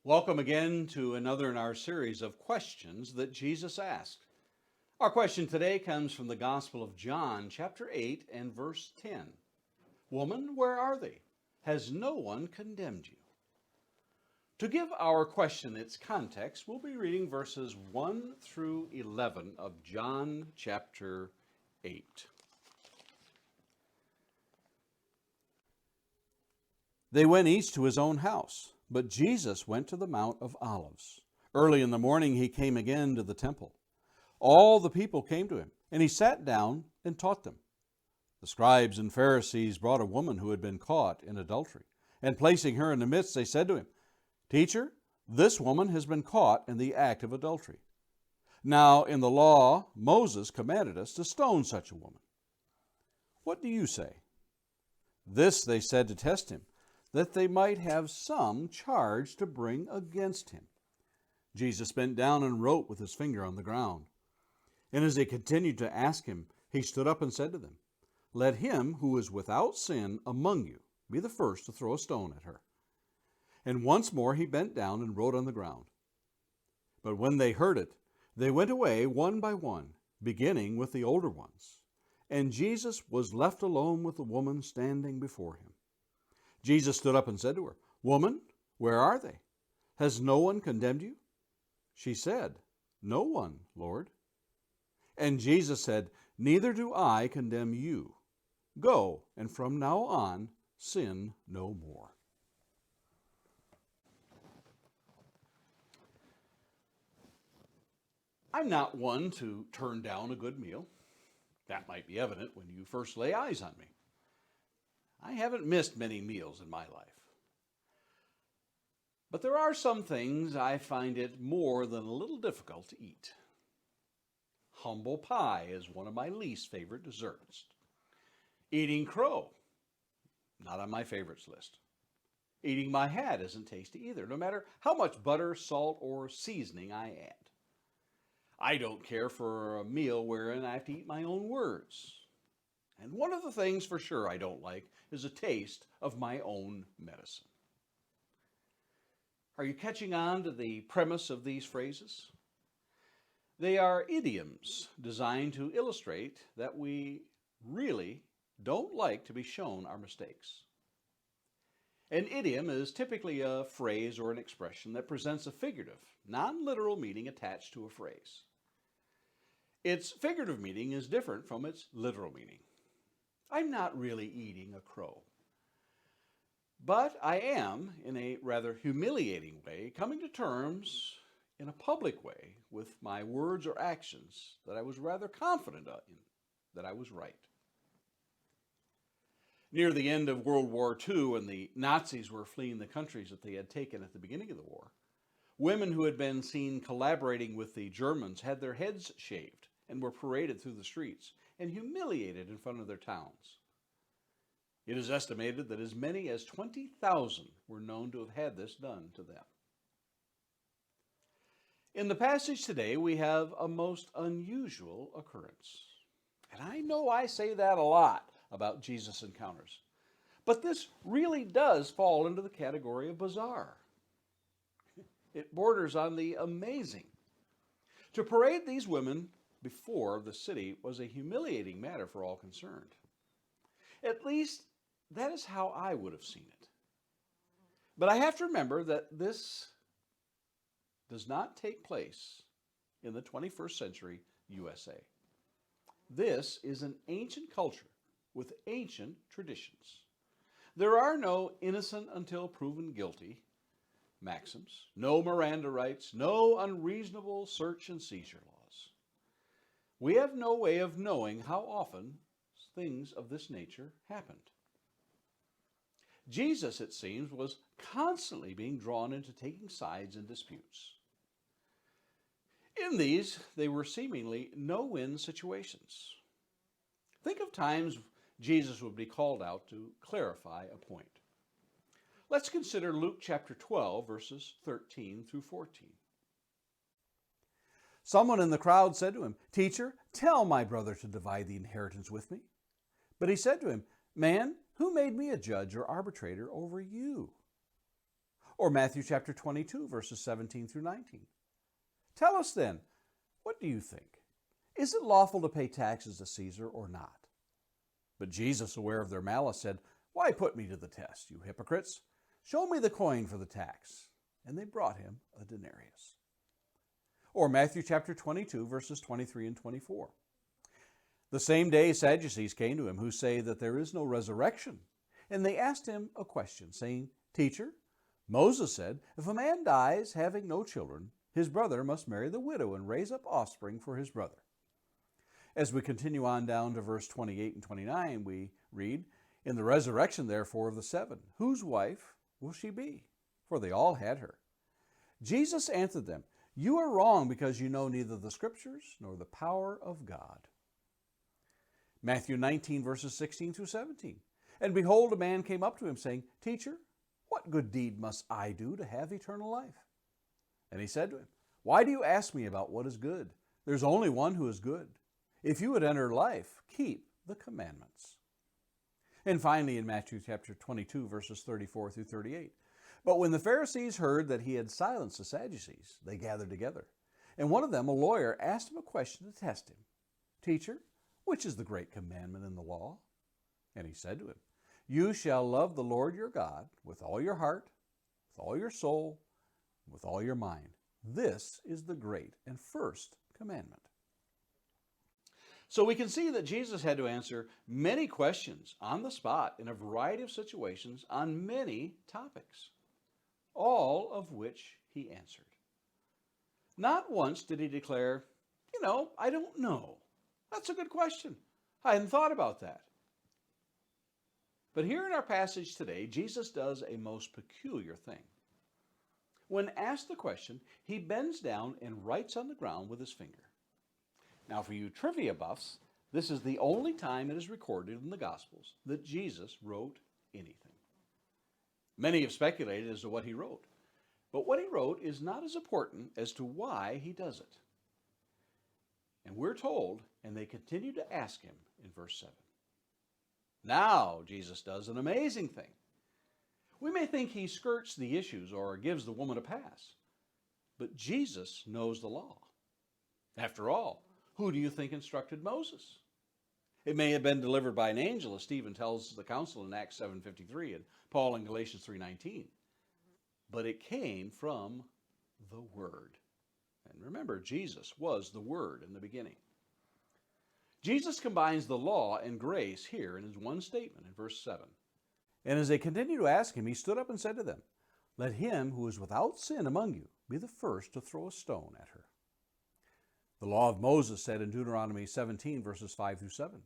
Welcome again to another in our series of questions that Jesus asked. Our question today comes from the Gospel of John, chapter 8 and verse 10. Woman, where are they? Has no one condemned you? To give our question its context, we'll be reading verses 1 through 11 of John chapter 8. They went east to his own house, but Jesus went to the Mount of Olives. Early in the morning he came again to the temple. All the people came to him, and he sat down and taught them. The scribes and Pharisees brought a woman who had been caught in adultery, and placing her in the midst, they said to him, "Teacher, this woman has been caught in the act of adultery. Now in the law, Moses commanded us to stone such a woman. What do you say?" This they said to test him, that they might have some charge to bring against him. Jesus bent down and wrote with his finger on the ground. And as they continued to ask him, he stood up and said to them, "Let him who is without sin among you be the first to throw a stone at her." And once more he bent down and wrote on the ground. But when they heard it, they went away one by one, beginning with the older ones. And Jesus was left alone with the woman standing before him. Jesus stood up and said to her, "Woman, where are they? Has no one condemned you?" She said, "No one, Lord." And Jesus said, "Neither do I condemn you. Go, and from now on sin no more." I'm not one to turn down a good meal. That might be evident when you first lay eyes on me. I haven't missed many meals in my life. But there are some things I find it more than a little difficult to eat. Humble pie is one of my least favorite desserts. Eating crow, not on my favorites list. Eating my hat isn't tasty either, no matter how much butter, salt, or seasoning I add. I don't care for a meal wherein I have to eat my own words. And one of the things for sure I don't like is a taste of my own medicine. Are you catching on to the premise of these phrases? They are idioms designed to illustrate that we really don't like to be shown our mistakes. An idiom is typically a phrase or an expression that presents a figurative, non-literal meaning attached to a phrase. Its figurative meaning is different from its literal meaning. I'm not really eating a crow. But I am, in a rather humiliating way, coming to terms in a public way with my words or actions that I was rather confident in, that I was right. Near the end of World War II, when the Nazis were fleeing the countries that they had taken at the beginning of the war, women who had been seen collaborating with the Germans had their heads shaved and were paraded through the streets and humiliated in front of their towns. It is estimated that as many as 20,000 were known to have had this done to them. In the passage today, we have a most unusual occurrence. And I know I say that a lot about Jesus' encounters, but this really does fall into the category of bizarre. It borders on the amazing. To parade these women before the city was a humiliating matter for all concerned. At least that is how I would have seen it. But I have to remember that this does not take place in the 21st century USA. This is an ancient culture with ancient traditions. There are no innocent until proven guilty maxims, no Miranda rights, no unreasonable search and seizure laws. We have no way of knowing how often things of this nature happened. Jesus, it seems, was constantly being drawn into taking sides in disputes. In these, they were seemingly no-win situations. Think of times Jesus would be called out to clarify a point. Let's consider Luke chapter 12, verses 13 through 14. Someone in the crowd said to him, "Teacher, tell my brother to divide the inheritance with me." But he said to him, "Man, who made me a judge or arbitrator over you?" Or Matthew chapter 22, verses 17 through 19. Tell us then, what do you think? Is it lawful to pay taxes to Caesar or not? But Jesus, aware of their malice, said, Why put me to the test, you hypocrites? Show me the coin for the tax. And they brought him a denarius. Or Matthew chapter 22, verses 23 and 24. The same day Sadducees came to him, who say that there is no resurrection. And they asked him a question, saying, Teacher, Moses said, if a man dies having no children, his brother must marry the widow and raise up offspring for his brother. As we continue on down to verse 28 and 29, we read, In the resurrection, therefore, of the seven, whose wife will she be? For they all had her. Jesus answered them, You are wrong, because you know neither the Scriptures nor the power of God. Matthew 19, verses 16 through 17. And behold, a man came up to him, saying, Teacher, what good deed must I do to have eternal life? And he said to him, Why do you ask me about what is good? There's only one who is good. If you would enter life, keep the commandments. And finally, in Matthew chapter 22, verses 34 through 38. But when the Pharisees heard that he had silenced the Sadducees, they gathered together. And one of them, a lawyer, asked him a question to test him. Teacher, which is the great commandment in the law? And he said to him, You shall love the Lord your God with all your heart, with all your soul, and with all your mind. This is the great and first commandment. So we can see that Jesus had to answer many questions on the spot in a variety of situations on many topics, all of which he answered. Not once did he declare, I don't know. That's a good question. I hadn't thought about that. But here in our passage today, Jesus does a most peculiar thing. When asked the question, he bends down and writes on the ground with his finger. Now, for you trivia buffs, this is the only time it is recorded in the Gospels that Jesus wrote anything. Many have speculated as to what he wrote, but what he wrote is not as important as to why he does it. And we're told, and they continue to ask him in verse 7. Now, Jesus does an amazing thing. We may think he skirts the issues or gives the woman a pass, but Jesus knows the law. After all, who do you think instructed Moses? It may have been delivered by an angel, as Stephen tells the council in Acts 7:53 and Paul in Galatians 3:19. But it came from the Word. And remember, Jesus was the Word in the beginning. Jesus combines the law and grace here in his one statement in verse 7. And as they continued to ask him, he stood up and said to them, Let him who is without sin among you be the first to throw a stone at her. The law of Moses said in Deuteronomy 17, verses 5 through 7,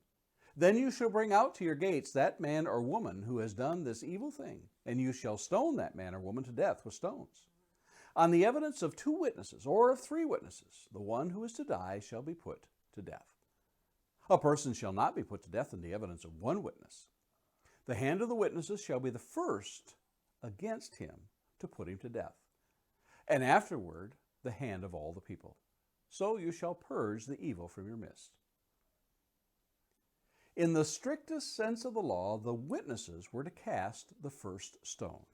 Then you shall bring out to your gates that man or woman who has done this evil thing, and you shall stone that man or woman to death with stones. On the evidence of 2 witnesses or of 3 witnesses, the one who is to die shall be put to death. A person shall not be put to death on the evidence of 1 witness. The hand of the witnesses shall be the first against him to put him to death, and afterward the hand of all the people. So you shall purge the evil from your midst. In the strictest sense of the law, the witnesses were to cast the first stone.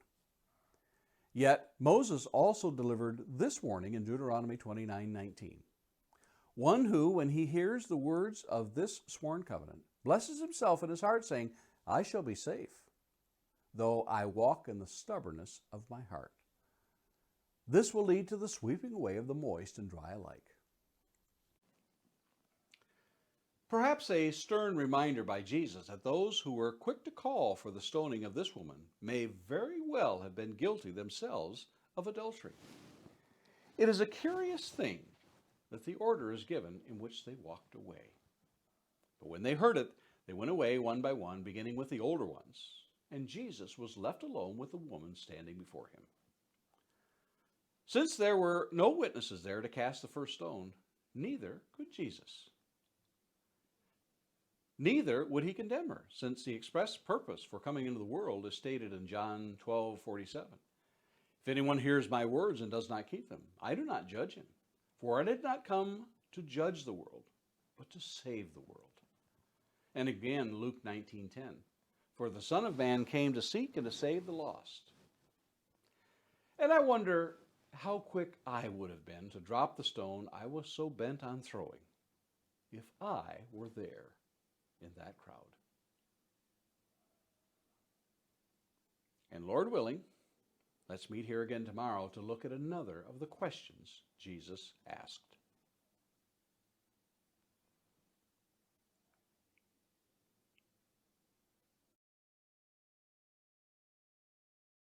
Yet Moses also delivered this warning in Deuteronomy 29:19. One who, when he hears the words of this sworn covenant, blesses himself in his heart, saying, I shall be safe, though I walk in the stubbornness of my heart. This will lead to the sweeping away of the moist and dry alike. Perhaps a stern reminder by Jesus that those who were quick to call for the stoning of this woman may very well have been guilty themselves of adultery. It is a curious thing that the order is given in which they walked away. But when they heard it, they went away one by one, beginning with the older ones, and Jesus was left alone with the woman standing before him. Since there were no witnesses there to cast the first stone, neither could Jesus. Neither would he condemn her, since the express purpose for coming into the world is stated in John 12:47. If anyone hears my words and does not keep them, I do not judge him. For I did not come to judge the world, but to save the world. And again, Luke 19:10. For the Son of Man came to seek and to save the lost. And I wonder how quick I would have been to drop the stone I was so bent on throwing if I were there in that crowd. And Lord willing, let's meet here again tomorrow to look at another of the questions Jesus asked.